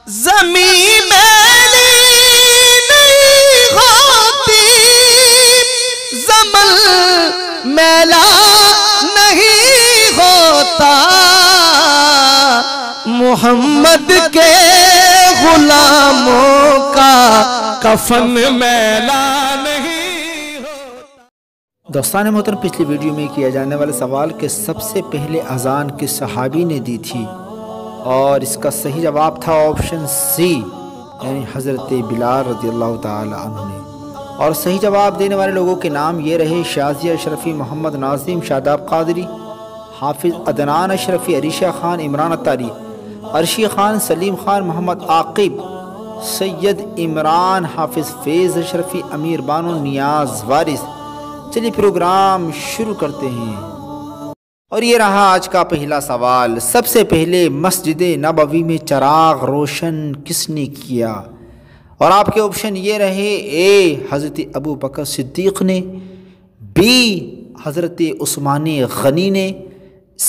زمین میلی نہیں ہوتی، زمن میلا نہیں ہوتا، محمد کے غلاموں کا کفن میلا نہیں ہوتا۔ دوستان محترم، پچھلی ویڈیو میں کیا جانے والے سوال کے سب سے پہلے اذان کس صحابی نے دی تھی، اور اس کا صحیح جواب تھا آپشن سی، یعنی حضرت بلال رضی اللہ تعالی عنہ نے۔ اور صحیح جواب دینے والے لوگوں کے نام یہ رہے: شازیہ اشرفی، محمد ناظم، شاداب قادری، حافظ عدنان اشرفی، عریشہ خان، عمران اتاری، عرشی خان، سلیم خان، محمد عاقب، سید عمران، حافظ فیض اشرفی، امیر بانو، نیاز وارث۔ چلیے پروگرام شروع کرتے ہیں، اور یہ رہا آج کا پہلا سوال۔ سب سے پہلے مسجد نبوی میں چراغ روشن کس نے کیا؟ اور آپ کے آپشن یہ رہے: اے حضرت ابو بکر صدیق نے، بی حضرت عثمان غنی نے،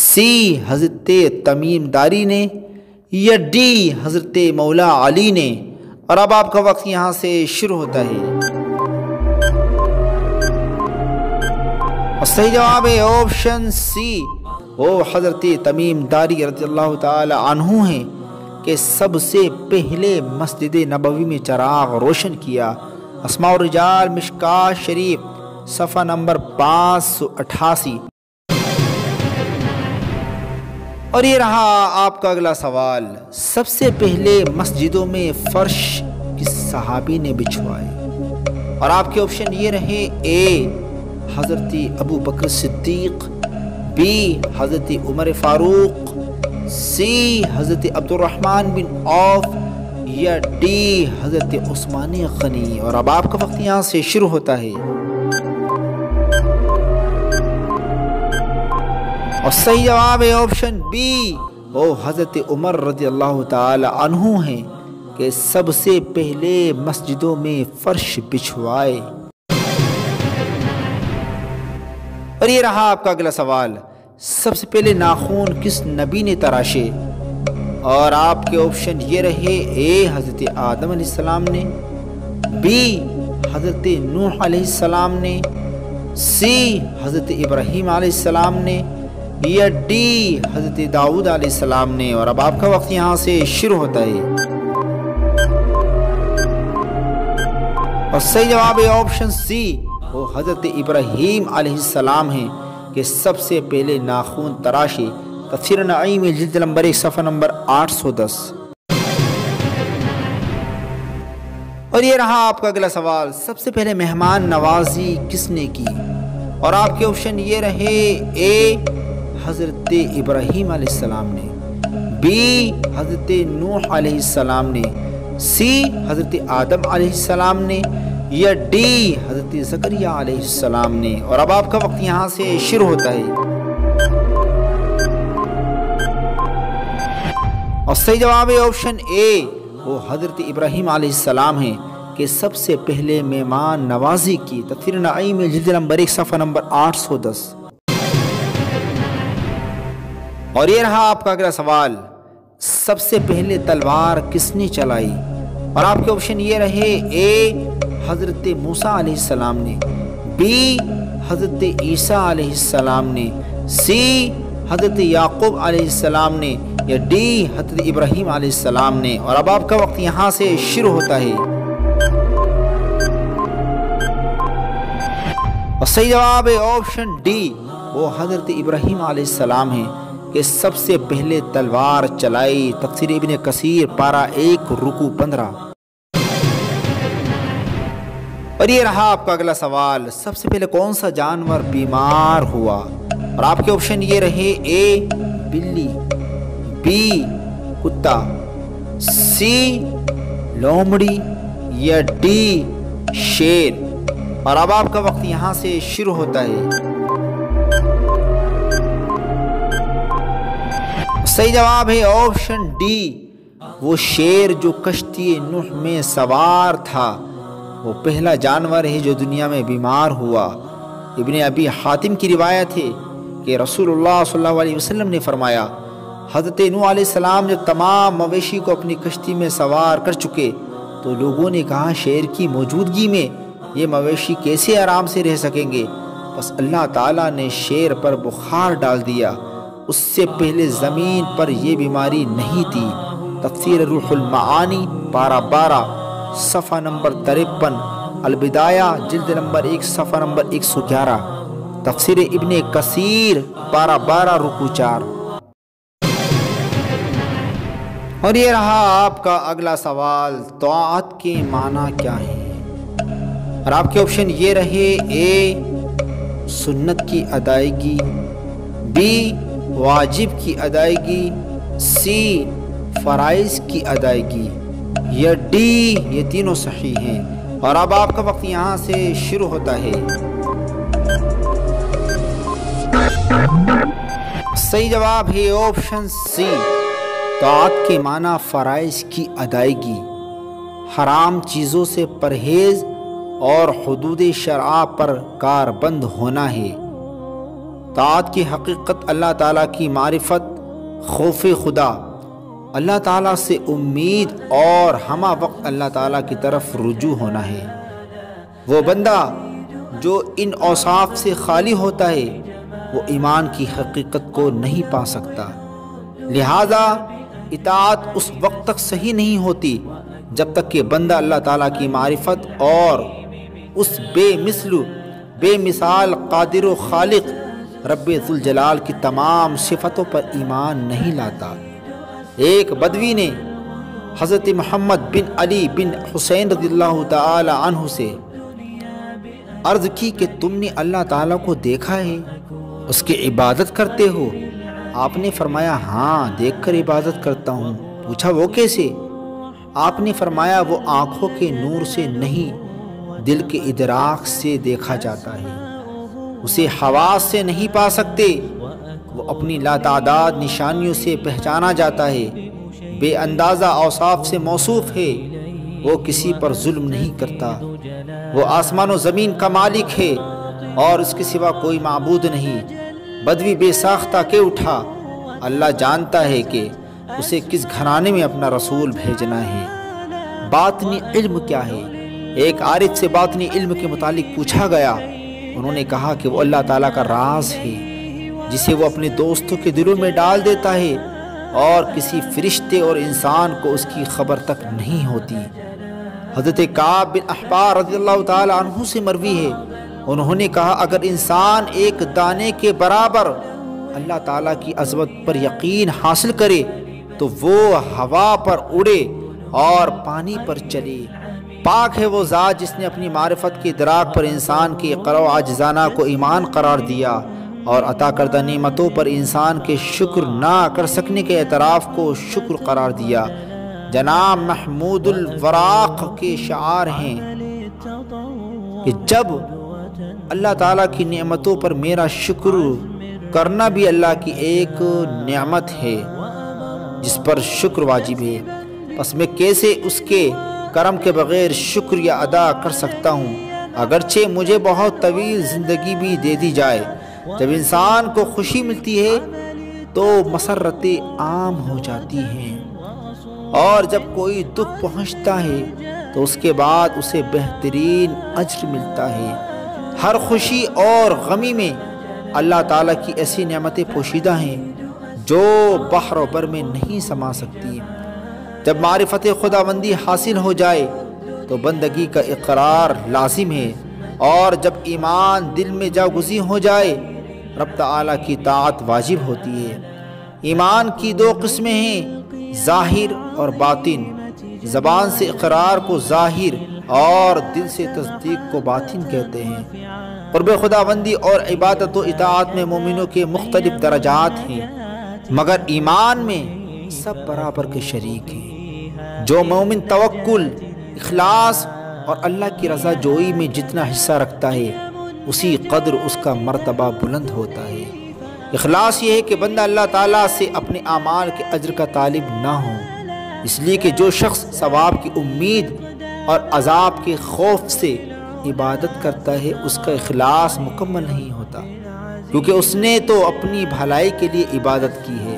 سی حضرت تمیم داری نے، یا ڈی حضرت مولا علی نے۔ اور اب آپ کا وقت یہاں سے شروع ہوتا ہے، اور صحیح جواب ہے آپشن سی، وہ حضرت تمیم داری رضی اللہ تعالی عنہ ہیں کہ سب سے پہلے مسجد نبوی میں چراغ روشن کیا۔ اسماء الرجال مشکات شریف صفحہ نمبر 588۔ اور یہ رہا آپ کا اگلا سوال۔ سب سے پہلے مسجدوں میں فرش کس صحابی نے بچھوائے؟ اور آپ کے آپشن یہ رہے: اے حضرت ابو بکر صدیق، بی حضرت عمر فاروق، سی حضرت عبد الرحمن بن عوف، یا ڈی حضرت عثمان غنی۔ اور اب آپ کا وقت یہاں سے شروع ہوتا ہے، اور صحیح جواب ہے آپشن بی، وہ حضرت عمر رضی اللہ تعالی عنہ ہیں کہ سب سے پہلے مسجدوں میں فرش بچھوائے۔ اور یہ رہا آپ کا اگلا سوال۔ سب سے پہلے ناخون کس نبی نے تراشے؟ اور آپ کے آپشن یہ رہے: اے حضرت آدم علیہ السلام نے، بی حضرت نوح علیہ السلام نے، سی حضرت ابراہیم علیہ السلام نے، یا ڈی حضرت داؤد علیہ السلام نے۔ اور اب آپ کا وقت یہاں سے شروع ہوتا ہے، اور صحیح جواب ہے آپشن سی، وہ حضرت ابراہیم علیہ السلام ہیں کہ سب سے پہلے ناخون تراشے۔ تفسیر نعیم جلد نمبر 1 صفحہ نمبر 810۔ اور یہ رہا آپ کا اگلا سوال۔ سب سے پہلے مہمان نوازی کس نے کی؟ اور آپ کے آپشن یہ رہے: اے حضرت ابراہیم علیہ السلام نے، بی حضرت نوح علیہ السلام نے، سی حضرت آدم علیہ السلام نے، یا ڈی حضرت زکریا علیہ السلام نے۔ اور اب آپ کا وقت یہاں سے شروع ہوتا ہے، اور صحیح جواب ہے آپشن اے، وہ حضرت ابراہیم علیہ السلام ہیں کہ سب سے پہلے مہمان نوازی کی۔ تفسیر نعیم جلد نمبر 1 صفحہ نمبر 810۔ اور یہ رہا آپ کا اگلا سوال۔ سب سے پہلے تلوار کس نے چلائی؟ اور آپ کے آپشن یہ رہے: اے حضرت موسیٰ علیہ السلام نے، بی حضرت عیسیٰ علیہ السلام نے، سی حضرت یعقوب علیہ السلام نے، یا ڈی حضرت ابراہیم علیہ السلام نے۔ اور اب آپ کا وقت یہاں سے شروع ہوتا ہے، اور صحیح جواب ہے آپشن ڈی، وہ حضرت ابراہیم علیہ السلام ہیں کہ سب سے پہلے تلوار چلائی۔ تفسیر ابن کثیر پارہ 1 رکوع 15۔ اور یہ رہا آپ کا اگلا سوال۔ سب سے پہلے کون سا جانور بیمار ہوا؟ اور آپ کے آپشن یہ رہے: اے بلی، بی کتا، سی لومڑی، یا ڈی شیر۔ اور اب آپ کا وقت یہاں سے شروع ہوتا ہے، صحیح جواب ہے آپشن ڈی، وہ شیر جو کشتی نوح میں سوار تھا، وہ پہلا جانور ہے جو دنیا میں بیمار ہوا۔ ابن ابی حاتم کی روایت ہے کہ رسول اللہ صلی اللہ علیہ وسلم نے فرمایا: حضرت نوح علیہ السلام جب تمام مویشی کو اپنی کشتی میں سوار کر چکے تو لوگوں نے کہا شیر کی موجودگی میں یہ مویشی کیسے آرام سے رہ سکیں گے؟ بس اللہ تعالیٰ نے شیر پر بخار ڈال دیا، اس سے پہلے زمین پر یہ بیماری نہیں تھی۔ تفسیر روح المعانی پارہ 12 صفحہ نمبر 53، البدایہ جلد نمبر 1 صفحہ نمبر 111، تفسیر ابن کثیر پارہ 12 رکوع 4۔ اور یہ رہا آپ کا اگلا سوال، طاعت کے معنی کیا ہے؟ اور آپ کے آپشن یہ رہے، اے سنت کی ادائیگی، بی واجب کی ادائیگی، سی فرائض کی ادائیگی، یا ڈی یہ تینوں صحیح ہیں۔ اور اب آپ کا وقت یہاں سے شروع ہوتا ہے۔ صحیح جواب ہے آپشن سی، طاعت کے معنی فرائض کی ادائیگی، حرام چیزوں سے پرہیز اور حدود شرع پر کاربند ہونا ہے۔ طاعت کی حقیقت اللہ تعالیٰ کی معرفت، خوف خدا، اللہ تعالیٰ سے امید اور ہمہ وقت اللہ تعالیٰ کی طرف رجوع ہونا ہے۔ وہ بندہ جو ان اوصاف سے خالی ہوتا ہے وہ ایمان کی حقیقت کو نہیں پا سکتا۔ لہذا اطاعت اس وقت تک صحیح نہیں ہوتی جب تک کہ بندہ اللہ تعالیٰ کی معرفت اور اس بے مثال قادر و خالق رب ذوالجلال کی تمام صفتوں پر ایمان نہیں لاتا۔ ایک بدوی نے حضرت محمد بن علی بن حسین رضی اللہ تعالی عنہ سے عرض کی کہ تم نے اللہ تعالیٰ کو دیکھا ہے، اس کی عبادت کرتے ہو؟ آپ نے فرمایا ہاں، دیکھ کر عبادت کرتا ہوں۔ پوچھا وہ کیسے؟ آپ نے فرمایا وہ آنکھوں کے نور سے نہیں، دل کے ادراک سے دیکھا جاتا ہے، اسے حواس سے نہیں پا سکتے، وہ اپنی لاتعداد نشانیوں سے پہچانا جاتا ہے، بے اندازہ اوصاف سے موصوف ہے، وہ کسی پر ظلم نہیں کرتا، وہ آسمان و زمین کا مالک ہے اور اس کے سوا کوئی معبود نہیں۔ بدوی بے ساختہ کے اٹھا، اللہ جانتا ہے کہ اسے کس گھرانے میں اپنا رسول بھیجنا ہے۔ باطنی علم کیا ہے؟ ایک عارف سے باطنی علم کے متعلق پوچھا گیا، انہوں نے کہا کہ وہ اللہ تعالیٰ کا راز ہے جسے وہ اپنے دوستوں کے دلوں میں ڈال دیتا ہے اور کسی فرشتے اور انسان کو اس کی خبر تک نہیں ہوتی۔ حضرت کعب بن احبار رضی اللہ تعالی عنہ سے مروی ہے، انہوں نے کہا اگر انسان ایک دانے کے برابر اللہ تعالیٰ کی عظمت پر یقین حاصل کرے تو وہ ہوا پر اڑے اور پانی پر چلے۔ پاک ہے وہ ذات جس نے اپنی معرفت کے ادراک پر انسان کے اقرا و عاجزانہ کو ایمان قرار دیا اور عطا کردہ نعمتوں پر انسان کے شکر نہ کر سکنے کے اعتراف کو شکر قرار دیا۔ جناب محمود الوراق کے شعار ہیں کہ جب اللہ تعالیٰ کی نعمتوں پر میرا شکر کرنا بھی اللہ کی ایک نعمت ہے جس پر شکر واجب ہے، پس میں کیسے اس کے کرم کے بغیر شکریہ ادا کر سکتا ہوں؟ اگرچہ مجھے بہت طویل زندگی بھی دے دی جائے، جب انسان کو خوشی ملتی ہے تو مسرتیں عام ہو جاتی ہیں، اور جب کوئی دکھ پہنچتا ہے تو اس کے بعد اسے بہترین اجر ملتا ہے۔ ہر خوشی اور غمی میں اللہ تعالیٰ کی ایسی نعمتیں پوشیدہ ہیں جو بحر و بر میں نہیں سما سکتی۔ جب معرفت خداوندی حاصل ہو جائے تو بندگی کا اقرار لازم ہے، اور جب ایمان دل میں جاگزی ہو جائے رب تعالیٰ کی طاعت واجب ہوتی ہے۔ ایمان کی دو قسمیں ہیں، ظاہر اور باطن۔ زبان سے اقرار کو ظاہر اور دل سے تصدیق کو باطن کہتے ہیں۔ قرب خداوندی اور عبادت و اطاعت میں مومنوں کے مختلف درجات ہیں، مگر ایمان میں سب برابر کے شریک ہیں۔ جو مومن توکل، اخلاص اور اللہ کی رضا جوئی میں جتنا حصہ رکھتا ہے اسی قدر اس کا مرتبہ بلند ہوتا ہے۔ اخلاص یہ ہے کہ بندہ اللہ تعالیٰ سے اپنے اعمال کے اجر کا طالب نہ ہو، اس لیے کہ جو شخص ثواب کی امید اور عذاب کے خوف سے عبادت کرتا ہے اس کا اخلاص مکمل نہیں ہوتا، کیونکہ اس نے تو اپنی بھلائی کے لیے عبادت کی ہے۔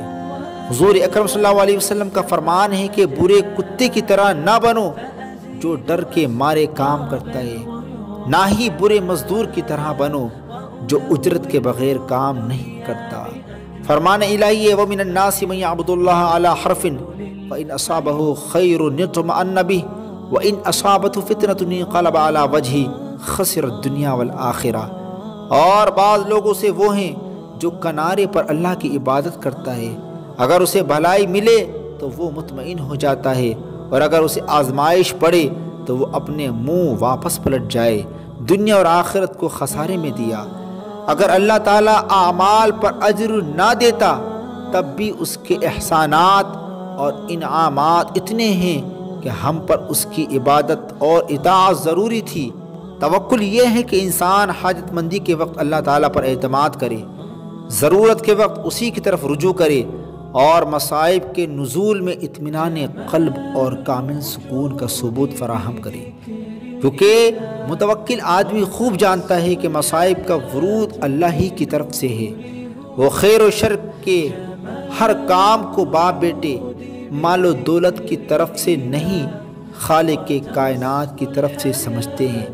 حضور اکرم صلی اللہ علیہ وسلم کا فرمان ہے کہ برے کتے کی طرح نہ بنو جو ڈر کے مارے کام کرتا ہے، نہ ہی برے مزدور کی طرح بنو جو اجرت کے بغیر کام نہیں کرتا۔ فرمان الہی ہے وَمِنَ النَّاسِ مَن يَعْبُدُ اللَّهَ عَلَى حَرْفٍ فَإِنْ أَصَابَهُ خَيْرٌ اطْمَأَنَّ بِهِ وَإِنْ أَصَابَتْهُ فِتْنَةٌ انقلب عَلَى وَجْهِهِ خَسِرَ الدُّنْيَا وَالْآخِرَةَ۔ اور بعض لوگوں سے وہ ہیں جو کنارے پر اللہ کی عبادت کرتا ہے، اگر اسے بھلائی ملے تو وہ مطمئن ہو جاتا ہے، اور اگر اسے آزمائش پڑے تو وہ اپنے منہ واپس پلٹ جائے، دنیا اور آخرت کو خسارے میں دیا۔ اگر اللہ تعالیٰ اعمال پر اجر نہ دیتا تب بھی اس کے احسانات اور انعامات اتنے ہیں کہ ہم پر اس کی عبادت اور اطاعت ضروری تھی۔ توکل یہ ہے کہ انسان حاجت مندی کے وقت اللہ تعالیٰ پر اعتماد کرے، ضرورت کے وقت اسی کی طرف رجوع کرے، اور مصائب کے نزول میں اطمینان قلب اور کامل سکون کا ثبوت فراہم کرے، کیونکہ متوکل آدمی خوب جانتا ہے کہ مصائب کا ورود اللہ ہی کی طرف سے ہے۔ وہ خیر و شر کے ہر کام کو باپ بیٹے، مال و دولت کی طرف سے نہیں، خالق کے کائنات کی طرف سے سمجھتے ہیں،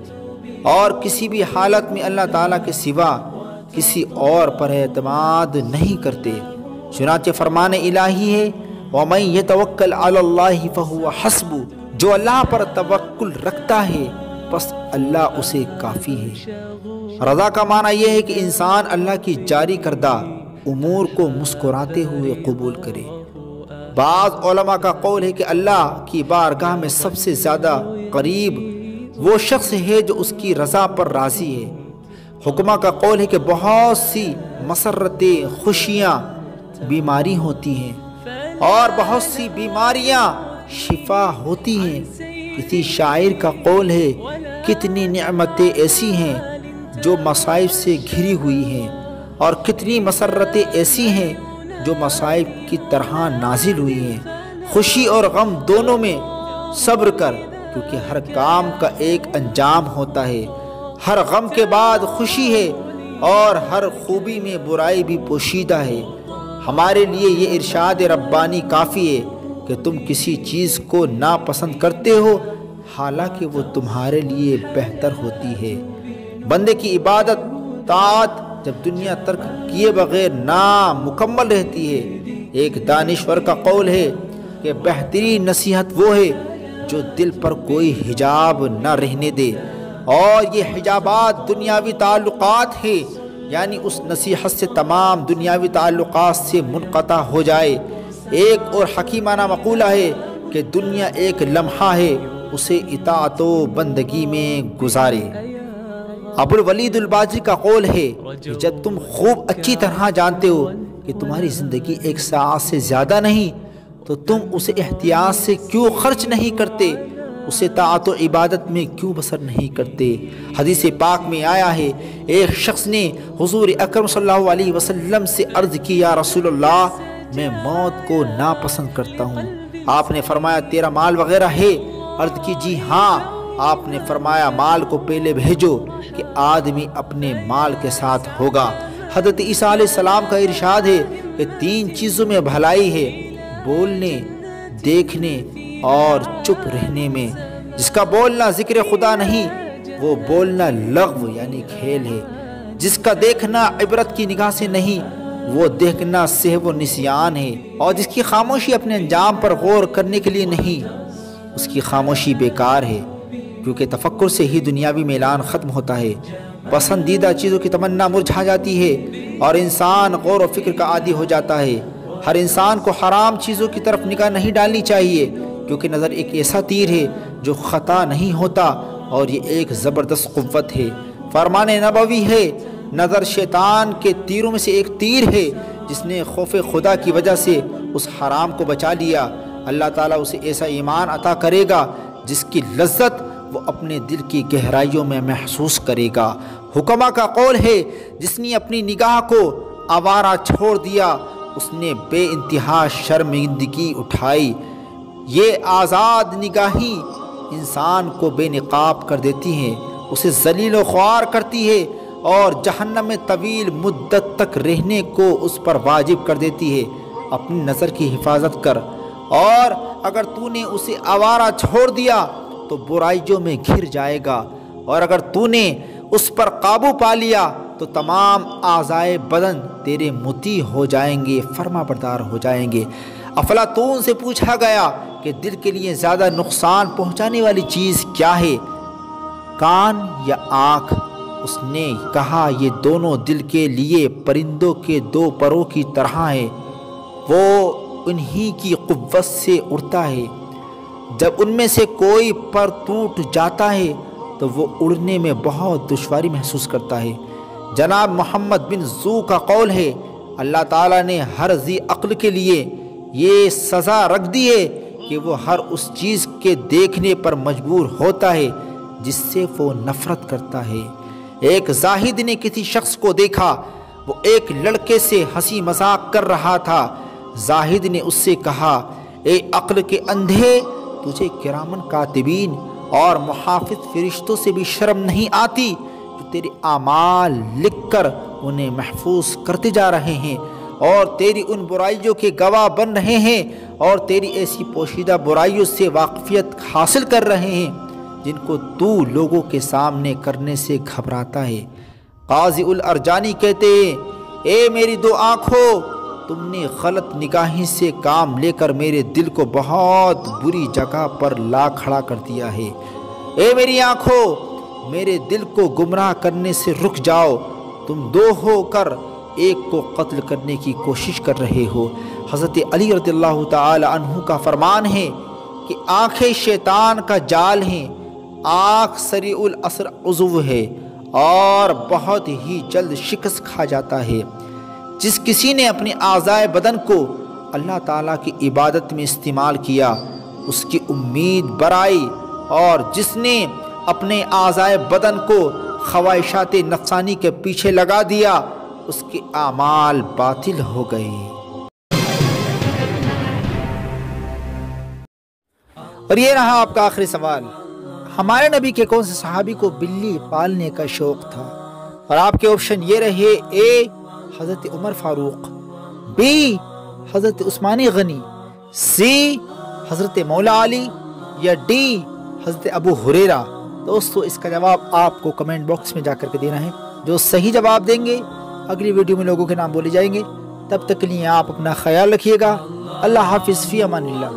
اور کسی بھی حالت میں اللہ تعالیٰ کے سوا کسی اور پر اعتماد نہیں کرتے۔ چنانچہ فرمان الہی ہے وَمَن يَتَوَكَّلْ عَلَى اللَّهِ فَهُوَ حَسْبُهُ، جو اللہ پر توکل رکھتا ہے بس اللہ اسے کافی ہے۔ رضا کا معنی یہ ہے کہ انسان اللہ کی جاری کردہ امور کو مسکراتے ہوئے قبول کرے۔ بعض علماء کا قول ہے کہ اللہ کی بارگاہ میں سب سے زیادہ قریب وہ شخص ہے جو اس کی رضا پر راضی ہے۔ حکماء کا قول ہے کہ بہت سی مسرتیں، خوشیاں بیماری ہوتی ہیں اور بہت سی بیماریاں شفا ہوتی ہیں۔ کسی شاعر کا قول ہے کتنی نعمتیں ایسی ہیں جو مصائب سے گھری ہوئی ہیں، اور کتنی مسرتیں ایسی ہیں جو مصائب کی طرح نازل ہوئی ہیں۔ خوشی اور غم دونوں میں صبر کر، کیونکہ ہر کام کا ایک انجام ہوتا ہے۔ ہر غم کے بعد خوشی ہے، اور ہر خوبی میں برائی بھی پوشیدہ ہے۔ ہمارے لیے یہ ارشاد ربانی کافی ہے کہ تم کسی چیز کو ناپسند کرتے ہو حالانکہ وہ تمہارے لیے بہتر ہوتی ہے۔ بندے کی عبادت طاعت جب دنیا ترک کیے بغیر نامکمل رہتی ہے۔ ایک دانشور کا قول ہے کہ بہترین نصیحت وہ ہے جو دل پر کوئی حجاب نہ رہنے دے، اور یہ حجابات دنیاوی تعلقات ہیں، یعنی اس نصیحت سے تمام دنیاوی تعلقات سے منقطع ہو جائے۔ ایک اور حکیمانہ مقولہ ہے کہ دنیا ایک لمحہ ہے، اسے اطاعت و بندگی میں گزارے۔ ابو الولید الباجی کا قول ہے کہ جب تم خوب اچھی طرح جانتے ہو کہ تمہاری زندگی 1 ساعت سے زیادہ نہیں تو تم اسے احتیاط سے کیوں خرچ نہیں کرتے، اسے طاعت و عبادت میں کیوں بسر نہیں کرتے۔ حدیث پاک میں آیا ہے ایک شخص نے حضور اکرم صلی اللہ علیہ وسلم سے عرض کی یا رسول اللہ میں موت کو ناپسند کرتا ہوں۔ آپ نے فرمایا تیرا مال وغیرہ ہے؟ عرض کی جی ہاں۔ آپ نے فرمایا مال کو پہلے بھیجو کہ آدمی اپنے مال کے ساتھ ہوگا۔ حضرت عیسیٰ علیہ السلام کا ارشاد ہے کہ 3 چیزوں میں بھلائی ہے، بولنے، دیکھنے اور چپ رہنے میں۔ جس کا بولنا ذکر خدا نہیں وہ بولنا لغو یعنی کھیل ہے، جس کا دیکھنا عبرت کی نگاہ سے نہیں وہ دیکھنا سہو و نسیان ہے، اور جس کی خاموشی اپنے انجام پر غور کرنے کے لیے نہیں اس کی خاموشی بیکار ہے، کیونکہ تفکر سے ہی دنیاوی میلان ختم ہوتا ہے، پسندیدہ چیزوں کی تمنا مرجھا جاتی ہے اور انسان غور و فکر کا عادی ہو جاتا ہے۔ ہر انسان کو حرام چیزوں کی طرف نگاہ نہیں ڈالنی چاہیے، کیونکہ نظر ایک ایسا تیر ہے جو خطا نہیں ہوتا اور یہ ایک زبردست قوت ہے۔ فرمان نبوی ہے نظر شیطان کے تیروں میں سے ایک تیر ہے، جس نے خوف خدا کی وجہ سے اس حرام کو بچا لیا اللہ تعالیٰ اسے ایسا ایمان عطا کرے گا جس کی لذت وہ اپنے دل کی گہرائیوں میں محسوس کرے گا۔ حکماء کا قول ہے جس نے اپنی نگاہ کو آوارہ چھوڑ دیا اس نے بے انتہا شرمندگی اٹھائی۔ یہ آزاد نگاہی انسان کو بے نقاب کر دیتی ہیں، اسے ذلیل و خوار کرتی ہے اور جہنم میں طویل مدت تک رہنے کو اس پر واجب کر دیتی ہے۔ اپنی نظر کی حفاظت کر، اور اگر تو نے اسے آوارہ چھوڑ دیا تو برائیوں میں گھر جائے گا، اور اگر تو نے اس پر قابو پا لیا تو تمام اعضائے بدن تیرے مطیع ہو جائیں گے، فرما بردار ہو جائیں گے۔ افلاطون سے پوچھا گیا کہ دل کے لیے زیادہ نقصان پہنچانے والی چیز کیا ہے، کان یا آنکھ؟ اس نے کہا یہ دونوں دل کے لیے پرندوں کے دو پروں کی طرح ہے، وہ انہی کی قوت سے اڑتا ہے، جب ان میں سے کوئی پر ٹوٹ جاتا ہے تو وہ اڑنے میں بہت دشواری محسوس کرتا ہے۔ جناب محمد بن زو کا قول ہے، اللہ تعالیٰ نے ہر ذی عقل کے لیے یہ سزا رکھ دی ہے کہ وہ ہر اس چیز کے دیکھنے پر مجبور ہوتا ہے جس سے وہ نفرت کرتا ہے۔ ایک زاہد نے کسی شخص کو دیکھا، وہ ایک لڑکے سے ہنسی مذاق کر رہا تھا۔ زاہد نے اس سے کہا، اے عقل کے اندھے، تجھے کرامن کاتبین اور محافظ فرشتوں سے بھی شرم نہیں آتی جو تیرے اعمال لکھ کر انہیں محفوظ کرتے جا رہے ہیں اور تیری ان برائیوں کے گواہ بن رہے ہیں اور تیری ایسی پوشیدہ برائیوں سے واقفیت حاصل کر رہے ہیں جن کو تو لوگوں کے سامنے کرنے سے گھبراتا ہے۔ قاضی الارجانی کہتے ہیں، اے میری دو آنکھوں، تم نے غلط نگاہی سے کام لے کر میرے دل کو بہت بری جگہ پر لا کھڑا کر دیا ہے۔ اے میری آنکھوں، میرے دل کو گمراہ کرنے سے رک جاؤ، تم دو ہو کر ایک کو قتل کرنے کی کوشش کر رہے ہو۔ حضرت علی رضی اللہ تعالی عنہ کا فرمان ہے کہ آنکھیں شیطان کا جال ہیں، آنکھ سریع الاثر عضو ہے اور بہت ہی جلد شکست کھا جاتا ہے۔ جس کسی نے اپنے اعضائے بدن کو اللہ تعالیٰ کی عبادت میں استعمال کیا، اس کی امید برائی، اور جس نے اپنے اعضائے بدن کو خواہشات نفسانی کے پیچھے لگا دیا، اس کے اعمال باطل ہو گئے۔ اور یہ رہا آپ کا آخری سوال، ہمارے نبی کے کون سے صحابی کو بلی پالنے کا شوق تھا؟ اور آپ کے آپشن یہ رہے، اے حضرت عمر فاروق، بی حضرت عثمان غنی، سی حضرت مولا علی، یا ڈی حضرت ابو ہریرہ۔ دوستو اس کا جواب آپ کو کمنٹ باکس میں جا کر کے دینا ہے۔ جو صحیح جواب دیں گے اگلی ویڈیو میں لوگوں کے نام بولے جائیں گے۔ تب تک کے لیے آپ اپنا خیال رکھیے گا۔ اللہ حافظ، فی امان اللہ۔